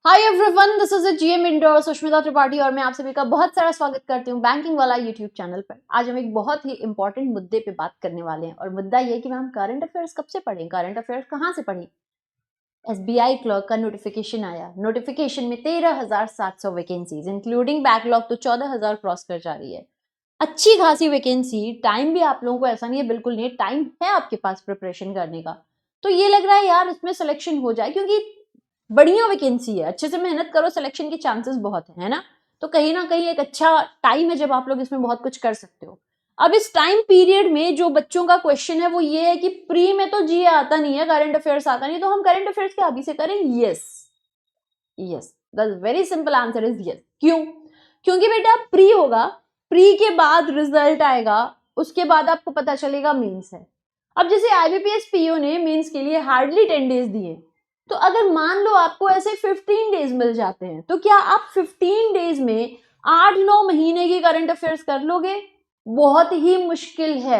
Hi everyone, this is GM indoor Sushmita Tripathi और मैं आप सभी का बहुत सारा स्वागत करती हूँ बैंकिंग वाला यूट्यूब चैनल पर। आज हम एक बहुत ही इंपॉर्टेंट मुद्दे पे बात करने वाले हैं और मुद्दा ये कि हम करंट अफेयर्स कब से पढ़ें, करंट अफेयर्स कहाँ से पढ़ें। एसबीआई क्लर्क का नोटिफिकेशन आया। नोटिफिकेशन में 13,700 वैकेंसीज इंक्लूडिंग बैकलॉग तो 14,000 क्रॉस कर जा रही है। अच्छी खासी वैकेंसी। टाइम भी आप लोगों को ऐसा नहीं है, बिल्कुल नहीं, टाइम है आपके पास प्रिपरेशन करने का। तो ये लग रहा है यार इसमें सिलेक्शन हो जाए क्योंकि बढ़िया वैकेंसी है, अच्छे से मेहनत करो, सिलेक्शन के चांसेस बहुत है ना। तो कहीं ना कहीं एक अच्छा टाइम है जब आप लोग इसमें बहुत कुछ कर सकते हो। अब इस टाइम पीरियड में जो बच्चों का क्वेश्चन है वो ये है कि प्री में तो जी आता नहीं है, करंट अफेयर्स आता नहीं, तो हम करंट अफेयर्स के अभी से करें। Yes yes, the very simple answer is yes. क्यों? क्योंकि बेटा प्री होगा, प्री के बाद रिजल्ट आएगा, उसके बाद आपको पता चलेगा मेंस है। अब जैसे आईबीपीएस पीओ ने मेंस के लिए हार्डली 10 डेज दिए, तो अगर मान लो आपको ऐसे 15 डेज मिल जाते हैं तो क्या आप 15 डेज में 8-9 महीने की करंट अफेयर्स कर लोगे? बहुत ही मुश्किल है।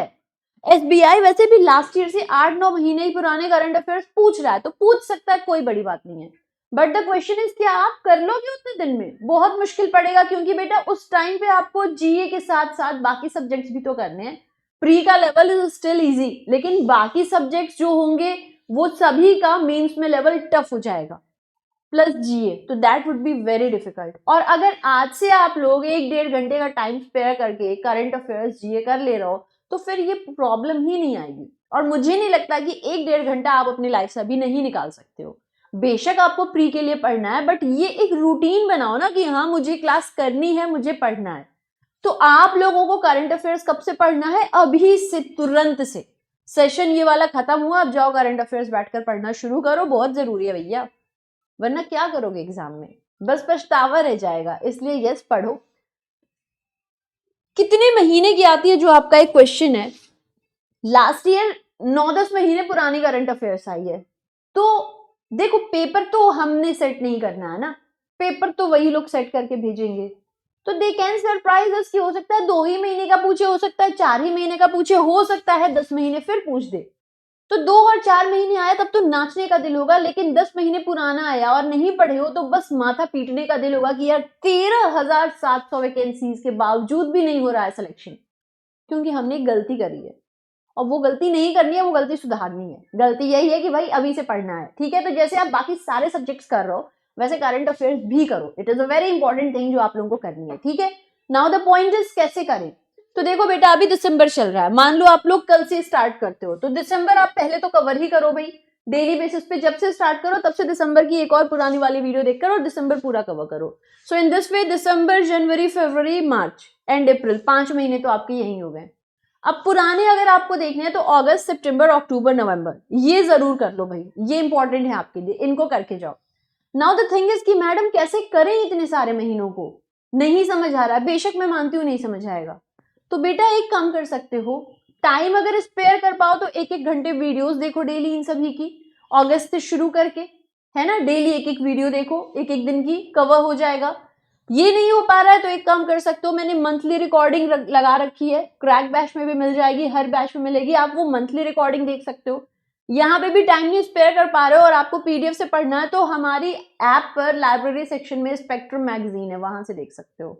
एसबीआई वैसे भी लास्ट ईयर से 8-9 महीने ही पुराने करंट अफेयर्स पूछ रहा है, तो पूछ सकता है, कोई बड़ी बात नहीं है। बट द क्वेश्चन इज क्या आप कर लोगे उतने दिन में? बहुत मुश्किल पड़ेगा, क्योंकि बेटा उस टाइम पे आपको जीए के साथ साथ बाकी सब्जेक्ट्स भी तो करने हैं। प्री का लेवल इज स्टिल इजी, लेकिन बाकी सब्जेक्ट्स जो होंगे वो सभी का मेंस में लेवल टफ हो जाएगा, प्लस जीए, तो that would be very difficult. और अगर आज से आप लोग 1-1.5 घंटे का टाइम स्पेयर करके करंट अफेयर्स जीए कर ले रहे हो तो फिर ये प्रॉब्लम ही नहीं आएगी। और मुझे नहीं लगता कि 1-1.5 घंटा आप अपनी लाइफ से अभी नहीं निकाल सकते हो। बेशक आपको प्री के लिए पढ़ना है, बट ये एक रूटीन बनाओ ना कि हाँ मुझे क्लास करनी है, मुझे पढ़ना है। तो आप लोगों को करंट अफेयर्स कब से पढ़ना है? अभी से, तुरंत से। सेशन ये वाला खत्म हुआ, अब जाओ करंट अफेयर्स बैठकर पढ़ना शुरू करो, बहुत जरूरी है भैया, वरना क्या करोगे एग्जाम में? बस पछतावा रह जाएगा। इसलिए यस पढ़ो। कितने महीने की आती है जो आपका एक क्वेश्चन है, लास्ट ईयर 9-10 महीने पुरानी करंट अफेयर्स आई है। तो देखो पेपर तो हमने सेट नहीं करना है ना, पेपर तो वही लोग सेट करके भेजेंगे। तो दे कैन सरप्राइज अस कि हो सकता है 2 ही महीने का पूछे, हो सकता है 4 ही महीने का पूछे, हो सकता है 10 महीने फिर पूछ दे। तो 2 और 4 महीने आया तब तो नाचने का दिल होगा, लेकिन 10 महीने पुराना आया और नहीं पढ़े हो तो बस माथा पीटने का दिल होगा कि यार 13,700 वैकेंसीज के बावजूद भी नहीं हो रहा है सिलेक्शन, क्योंकि हमने गलती करी है। और वो गलती नहीं करनी है, वो गलती सुधारनी है। गलती यही है कि भाई अभी से पढ़ना है, ठीक है। तो जैसे आप बाकी सारे सब्जेक्ट्स कर रहे हो वैसे करंट अफेयर्स भी करो। It is a very important thing जो आप लोगों को करनी है, ठीक है। नाउ द पॉइंट इज कैसे करें। तो देखो बेटा अभी दिसंबर चल रहा है, मान लो आप लोग कल से स्टार्ट करते हो तो दिसंबर आप पहले तो कवर ही करो भाई, डेली बेसिस पे जब से स्टार्ट करो तब से दिसंबर की एक और पुरानी वाली वीडियो देखकर और दिसंबर पूरा कवर करो। सो in this way December, January, February, March and April, 5 महीने तो आपके यही हो गए। अब पुराने अगर आपको देखने हैं तो अगस्त, सितंबर, अक्टूबर, नवंबर, ये जरूर कर लो भाई, ये इंपॉर्टेंट है आपके लिए, इनको करके जाओ। नाउ द थिंग इज कि मैडम कैसे करें इतने सारे महीनों को, नहीं समझ आ रहा है। बेशक मैं मानती हूँ नहीं समझ आएगा, तो बेटा एक काम कर सकते हो, टाइम अगर स्पेयर कर पाओ तो 1-1 घंटे वीडियोस देखो डेली इन सभी की, अगस्त से शुरू करके, है ना। डेली 1-1 वीडियो देखो, 1-1 दिन की कवर हो जाएगा। ये नहीं हो पा रहा है तो एक काम कर सकते हो, मैंने मंथली रिकॉर्डिंग लगा रखी है, क्रैक बैच में भी मिल जाएगी, हर बैच में मिलेगी, आप वो मंथली रिकॉर्डिंग देख सकते हो। यहाँ पे भी टाइम नहीं स्पेयर कर पा रहे हो और आपको पीडीएफ से पढ़ना है तो हमारी ऐप पर लाइब्रेरी सेक्शन में स्पेक्ट्रम मैगजीन है, वहां से देख सकते हो।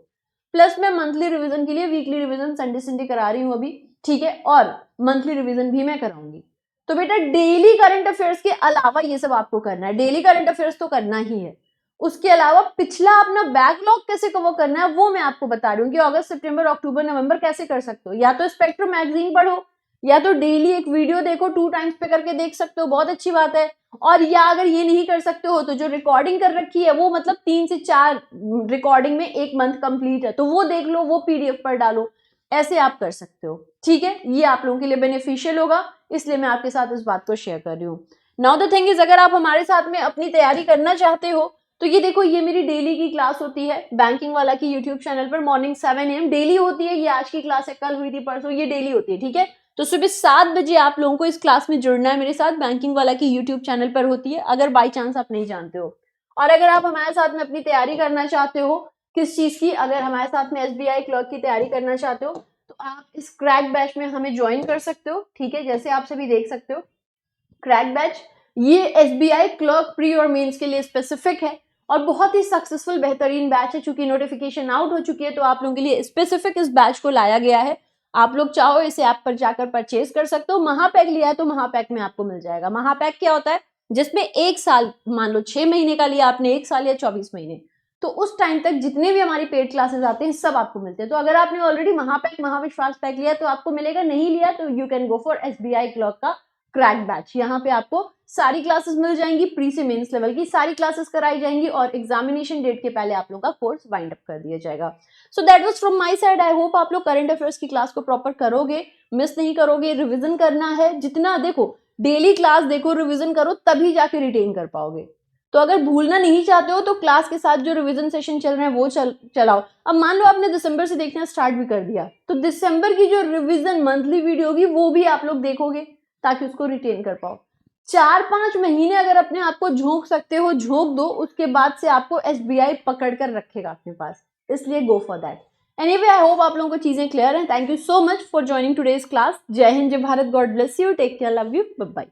प्लस मैं मंथली रिवीजन के लिए वीकली रिवीजन संडे संडे करा रही हूँ अभी, ठीक है, और मंथली रिवीजन भी मैं कराऊंगी। तो बेटा डेली करंट अफेयर्स के अलावा ये सब आपको करना है, डेली करंट अफेयर्स तो करना ही है। उसके अलावा पिछला अपना बैकलॉग कैसे कवर करना है वो मैं आपको बता रही हूँ कि अगस्त, सितंबर, अक्टूबर, नवंबर कैसे कर सकते हो। या तो स्पेक्ट्रम मैगजीन पढ़ो, या तो डेली एक वीडियो देखो, 2 टाइम्स पे करके देख सकते हो, बहुत अच्छी बात है। और या अगर ये नहीं कर सकते हो तो जो रिकॉर्डिंग कर रखी है वो मतलब 3 से 4 रिकॉर्डिंग में 1 मंथ कंप्लीट है तो वो देख लो, वो पीडीएफ पर डालो, ऐसे आप कर सकते हो, ठीक है। ये आप लोगों के लिए बेनिफिशियल होगा, इसलिए मैं आपके साथ इस बात को शेयर कर रही हूँ। नाउ द थिंग इज अगर आप हमारे साथ में अपनी तैयारी करना चाहते हो तो ये देखो, ये मेरी डेली की क्लास होती है बैंकिंग वाला की यूट्यूब चैनल पर, मॉर्निंग 7 AM डेली होती है। ये आज की क्लास है, कल हुई थी, परसों, ये डेली होती है, ठीक है। तो सुबह 7 बजे आप लोगों को इस क्लास में जुड़ना है मेरे साथ, बैंकिंग वाला की यूट्यूब चैनल पर होती है, अगर बाई चांस आप नहीं जानते हो। और अगर आप हमारे साथ में अपनी तैयारी करना चाहते हो किस चीज की, अगर हमारे साथ में एसबीआई क्लर्क की तैयारी करना चाहते हो तो आप इस क्रैक बैच में हमें ज्वाइन कर सकते हो, ठीक है। जैसे आप सभी देख सकते हो क्रैक बैच, ये एसबीआई क्लर्क प्री और मेंस के लिए स्पेसिफिक है और बहुत ही सक्सेसफुल बेहतरीन बैच है। चूंकि नोटिफिकेशन आउट हो चुकी है तो आप लोगों के लिए स्पेसिफिक इस बैच को लाया गया है। आप लोग चाहो इस ऐप पर जाकर परचेज कर सकते हो। महापैक लिया है तो महापैक में आपको मिल जाएगा। महापैक क्या होता है, जिसमें 1 साल, मान लो 6 महीने का लिया आपने, 1 साल या 24 महीने, तो उस टाइम तक जितने भी हमारी पेड क्लासेस आते हैं सब आपको मिलते हैं। तो अगर आपने ऑलरेडी महापैक, महाविश्वास पैक लिया तो आपको मिलेगा, नहीं लिया तो you can go for SBI clock का क्रैक बैच। यहाँ पे आपको सारी क्लासेस मिल जाएंगी, प्री से मेंस लेवल की सारी क्लासेस कराई जाएंगी और एग्जामिनेशन डेट के पहले आप लोगों का कोर्स वाइंड अप कर दिया जाएगा। So that was from my side. I hope आप लोग करंट अफेयर्स की क्लास को प्रॉपर करोगे, मिस नहीं करोगे। रिविजन करना है जितना, देखो डेली क्लास देखो, रिविजन करो, तभी जाके रिटेन कर पाओगे। तो अगर भूलना नहीं चाहते हो तो क्लास के साथ जो रिवीजन सेशन चल रहे हैं वो चलाओ। अब मान लो आपने दिसंबर से देखना स्टार्ट भी कर दिया तो दिसंबर की जो रिवीजन मंथली वीडियो होगी वो भी आप लोग देखोगे ताकि उसको रिटेन कर पाओ। 4-5 महीने अगर अपने आप को झोंक सकते हो झोंक दो, उसके बाद से आपको SBI पकड़ कर रखेगा अपने पास, इसलिए go for that. Anyway I hope आप लोगों को चीजें क्लियर हैं। Thank you so much for joining today's class. जय हिंद, जय Bharat, god bless you, take care, love you, bye bye.